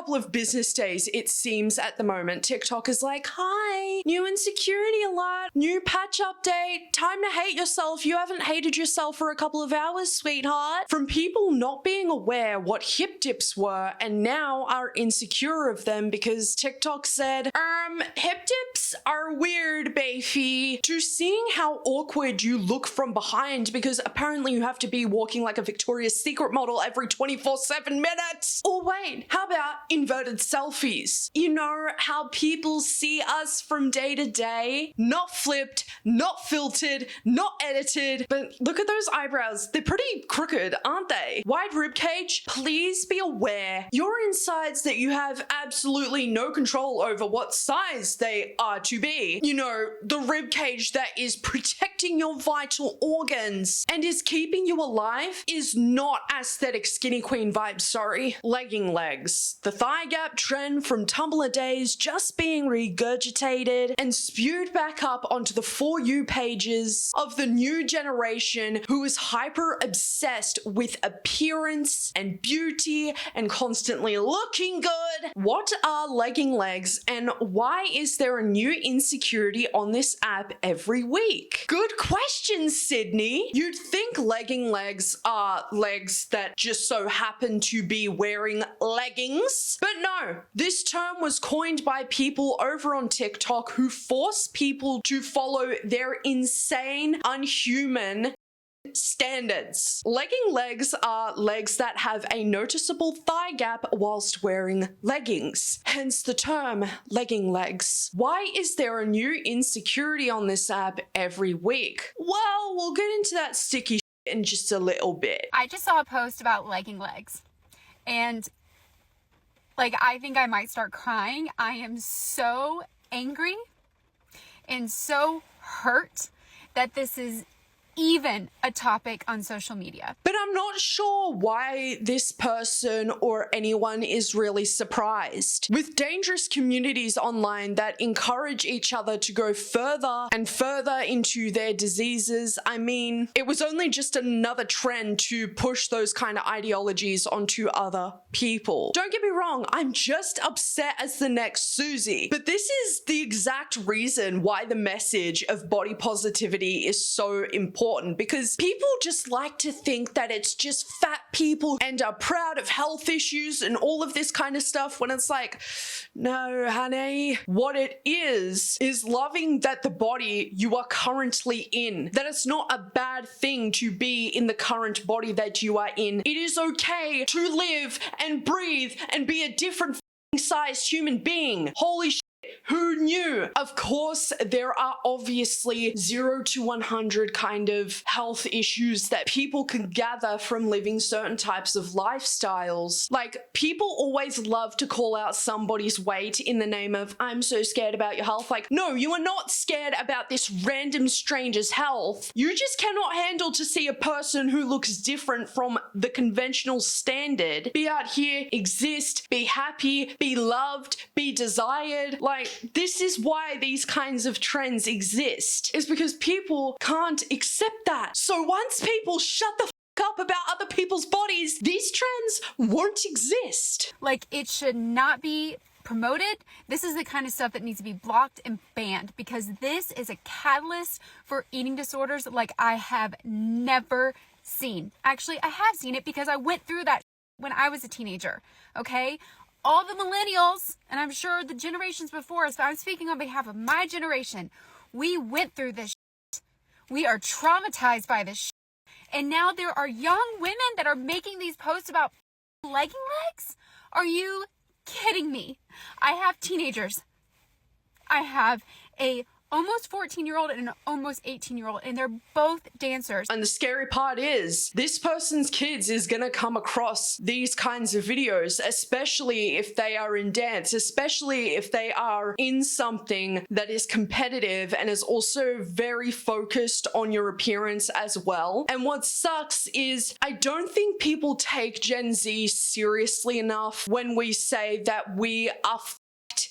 couple of business days, it seems at the moment, TikTok is like, hi, new insecurity alert, new patch update, time to hate yourself. You haven't hated yourself for a couple of hours, sweetheart. From people not being aware what hip dips were and now are insecure of them because TikTok said, hip dips are weird, baby, to seeing how awkward you look from behind because apparently you have to be walking like a Victoria's Secret model every 24/7 minutes. Or wait, how about inverted selfies? You know how people see us from day to day? Not flipped, not filtered, not edited, but look at those eyebrows. They're pretty crooked, aren't they? Wide rib cage, please be aware your insides that you have absolutely no control over what size they are to be. You know, the rib cage that is protecting your vital organs and is keeping you alive is not aesthetic skinny queen vibes, sorry. Legging legs. The thigh gap trend from Tumblr days just being regurgitated and spewed back up onto the For You pages of the new generation who is hyper obsessed with appearance and beauty and constantly looking good. What are legging legs and why is there a new insecurity on this app every week? Good question, Sydney. You'd think legging legs are legs that just so happen to be wearing leggings, but no. This term was coined by people over on TikTok who force people to follow their insane, unhuman standards. Legging legs are legs that have a noticeable thigh gap whilst wearing leggings, hence the term legging legs. Why is there a new insecurity on this app every week? Well, we'll get into that sticky shit in just a little bit. I just saw a post about legging legs and like I think I might start crying. I am so angry and so hurt that this is even a topic on social media. But I'm not sure why this person or anyone is really surprised. With dangerous communities online that encourage each other to go further and further into their diseases, I mean, it was only just another trend to push those kind of ideologies onto other people. Don't get me wrong, I'm just upset as the next Susie, but this is the exact reason why the message of body positivity is so important, because people just like to think that it's just fat people and are proud of health issues and all of this kind of stuff, when it's like, no, honey, what it is loving that the body you are currently in, that it's not a bad thing to be in the current body that you are in. It is okay to live and breathe and be a different sized human being. Holy shit. Who knew? Of course, there are obviously 0 to 100 kind of health issues that people can gather from living certain types of lifestyles. Like, people always love to call out somebody's weight in the name of, I'm so scared about your health. Like, no, you are not scared about this random stranger's health. You just cannot handle to see a person who looks different from the conventional standard be out here, exist, be happy, be loved, be desired. Like, this is why these kinds of trends exist, is because people can't accept that. So once people shut the f up about other people's bodies, these trends won't exist. Like, it should not be promoted. This is the kind of stuff that needs to be blocked and banned, because this is a catalyst for eating disorders like I have never seen. Actually, I have seen it because I went through that when I was a teenager, okay? All the millennials, and I'm sure the generations before us, but I'm speaking on behalf of my generation, we went through this shit. We are traumatized by this shit. And now there are young women that are making these posts about legging legs? Are you kidding me? I have teenagers. I have a almost 14-year-old and an almost 18-year-old, and they're both dancers. And the scary part is, this person's kids is gonna come across these kinds of videos, especially if they are in dance, especially if they are in something that is competitive and is also very focused on your appearance as well. And what sucks is, I don't think people take Gen Z seriously enough when we say that we are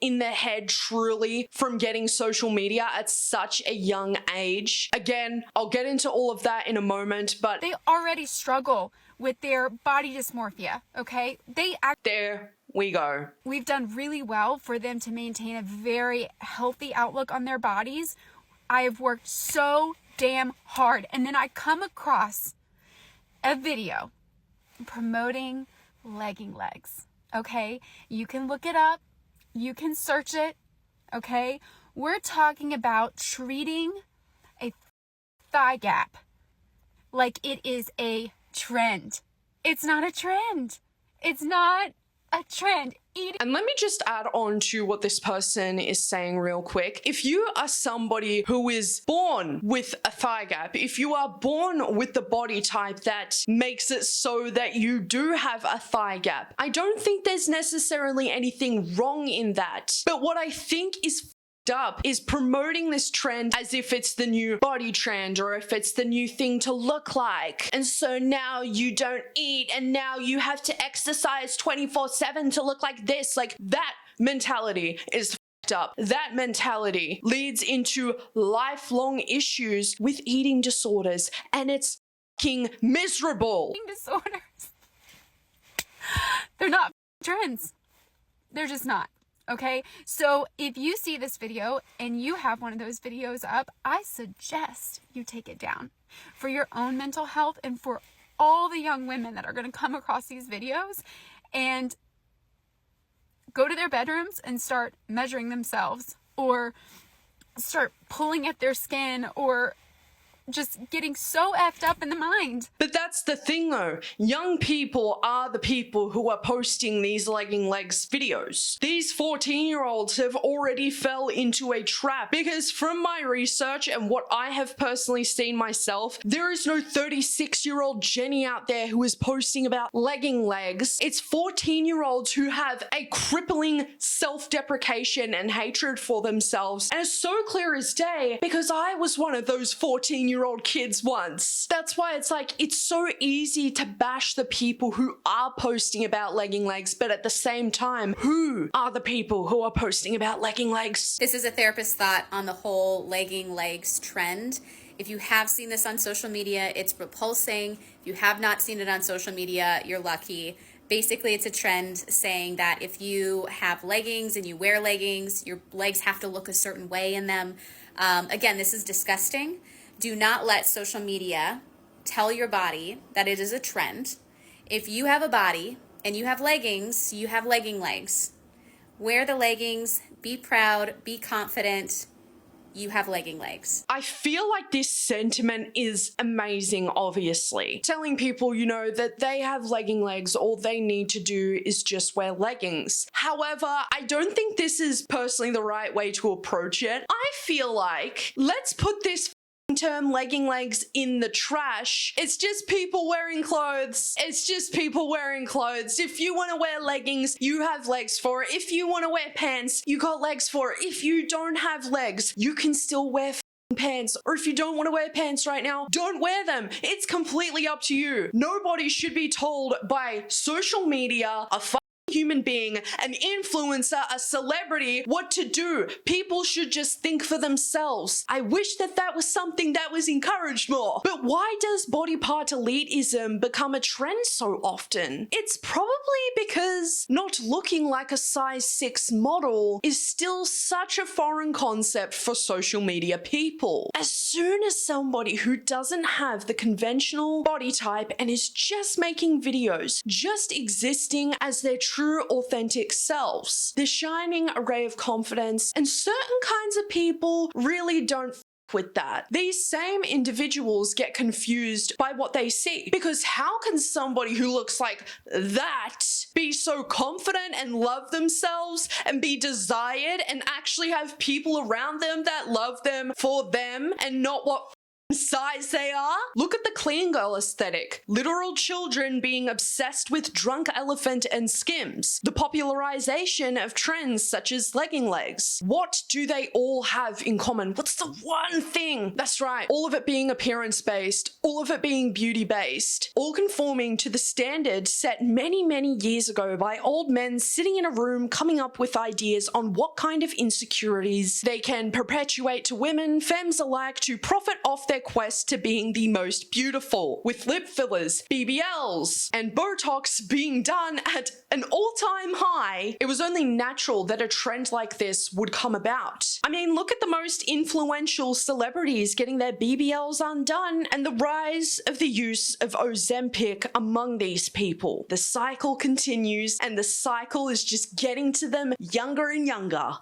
in the head truly from getting social media at such a young age. Again, I'll get into all of that in a moment, but they already struggle with their body dysmorphia, okay? They're we go. We've done really well for them to maintain a very healthy outlook on their bodies. I have worked so damn hard. And then I come across a video promoting legging legs. Okay? You can look it up. You can search it. Okay? We're talking about treating a thigh gap like it is a trend. It's not a trend. It's not a trend. And let me just add on to what this person is saying real quick. If you are somebody who is born with a thigh gap, if you are born with the body type that makes it so that you do have a thigh gap, I don't think there's necessarily anything wrong in that. But what I think is up is promoting this trend as if it's the new body trend or if it's the new thing to look like. And so now you don't eat and now you have to exercise 24/7 to look like this. Like, that mentality is up. That mentality leads into lifelong issues with eating disorders, and it's fucking miserable. Eating disorders. They're not trends. They're just not. Okay, so if you see this video and you have one of those videos up, I suggest you take it down for your own mental health and for all the young women that are going to come across these videos and go to their bedrooms and start measuring themselves or start pulling at their skin or just getting so effed up in the mind. But that's the thing though. Young people are the people who are posting these legging legs videos. These 14-year-olds have already fell into a trap because from my research and what I have personally seen myself, there is no 36-year-old Jenny out there who is posting about legging legs. It's 14-year-olds who have a crippling self-deprecation and hatred for themselves. And it's so clear as day because I was one of those 14-year-old kids once. That's why it's like, it's so easy to bash the people who are posting about legging legs, but at the same time, who are the people who are posting about legging legs? This is a therapist's thought on the whole legging legs trend. If you have seen this on social media, it's repulsing. If you have not seen it on social media, you're lucky. Basically, it's a trend saying that if you have leggings and you wear leggings, your legs have to look a certain way in them. Again, this is disgusting. Do not let social media tell your body that it is a trend. If you have a body and you have leggings, you have legging legs. Wear the leggings, be proud, be confident. You have legging legs. I feel like this sentiment is amazing, obviously. Telling people, you know, that they have legging legs, all they need to do is just wear leggings. However, I don't think this is personally the right way to approach it. I feel like, let's put this term legging legs in the trash. It's just people wearing clothes. It's just people wearing clothes. If you want to wear leggings, you have legs for it. If you want to wear pants, you got legs for it. If you don't have legs, you can still wear pants. Or if you don't want to wear pants right now, don't wear them. It's completely up to you. Nobody should be told by social media, a human being, an influencer, a celebrity, what to do. People should just think for themselves. I wish that that was something that was encouraged more. But why does body part elitism become a trend so often? It's probably because not looking like a size 6 model is still such a foreign concept for social media people. As soon as somebody who doesn't have the conventional body type and is just making videos, just existing as their true authentic selves, the shining array of confidence, and certain kinds of people really don't with that. These same individuals get confused by what they see, because how can somebody who looks like that be so confident and love themselves and be desired and actually have people around them that love them for them and not what size they are? Look at the clean girl aesthetic. Literal children being obsessed with drunk elephant and Skims. The popularization of trends such as legging legs. What do they all have in common? What's the one thing? That's right, all of it being appearance based, all of it being beauty based, all conforming to the standard set many, many years ago by old men sitting in a room coming up with ideas on what kind of insecurities they can perpetuate to women, femmes alike, to profit off their quest to being the most beautiful, with lip fillers, BBLs, and Botox being done at an all-time high. It was only natural that a trend like this would come about. I mean, look at the most influential celebrities getting their BBLs undone and the rise of the use of Ozempic among these people. The cycle continues, and the cycle is just getting to them younger and younger.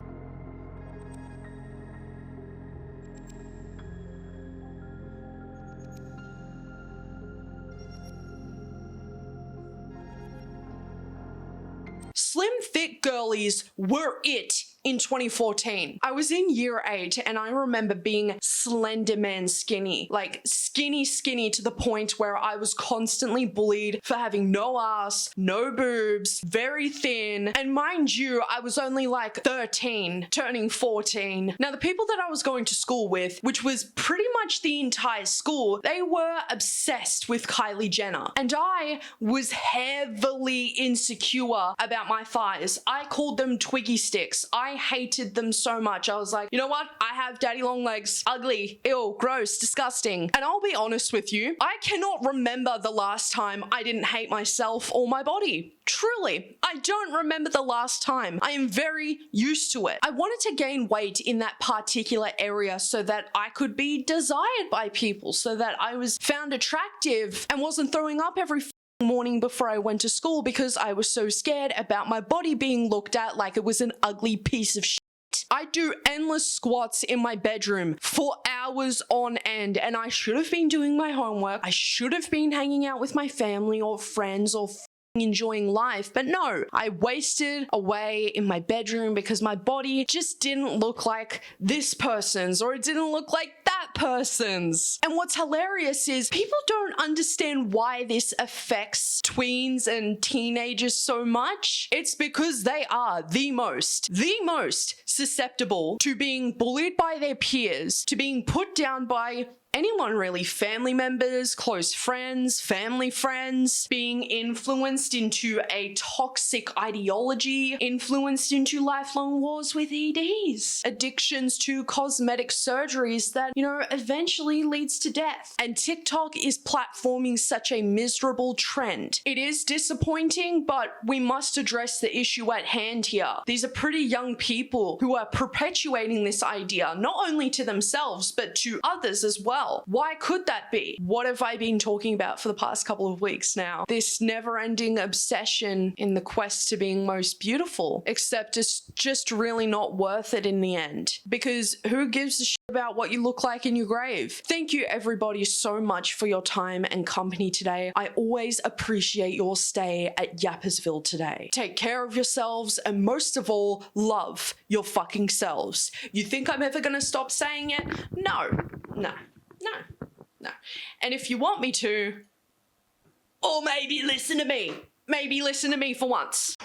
Slim thick girlies were it in 2014. I was in year 8 and I remember being slender man skinny, like skinny to the point where I was constantly bullied for having no ass, no boobs, very thin, and mind you, I was only like 13, turning 14. Now the people that I was going to school with, which was pretty much the entire school, they were obsessed with Kylie Jenner, and I was heavily insecure about my thighs. I called them Twiggy sticks. I hated them so much. I was like, you know what? I have daddy long legs. Ugly, ill, gross, disgusting. And I'll be honest with you, I cannot remember the last time I didn't hate myself or my body. Truly, I don't remember the last time. I am very used to it. I wanted to gain weight in that particular area so that I could be desired by people, so that I was found attractive and wasn't throwing up every morning before I went to school because I was so scared about my body being looked at like it was an ugly piece of shit. I do endless squats in my bedroom for hours on end, and I should have been doing my homework. I should have been hanging out with my family or friends or enjoying life, but no, I wasted away in my bedroom because my body just didn't look like this person's, or it didn't look like that person's. And what's hilarious is people don't understand why this affects tweens and teenagers so much. It's because they are the most susceptible to being bullied by their peers, to being put down by anyone really, family members, close friends, family friends, being influenced into a toxic ideology, influenced into lifelong wars with EDs, addictions to cosmetic surgeries that, you know, eventually leads to death. And TikTok is platforming such a miserable trend. It is disappointing, but we must address the issue at hand here. These are pretty young people who are perpetuating this idea, not only to themselves, but to others as well. Why could that be? What have I been talking about for the past couple of weeks now? This never-ending obsession in the quest to being most beautiful, except it's just really not worth it in the end. Because who gives a shit about what you look like in your grave? Thank you everybody so much for your time and company today. I always appreciate your stay at Yappersville today. Take care of yourselves, and most of all, love your fucking selves. You think I'm ever gonna stop saying it? No. And if you want me to, or maybe listen to me for once.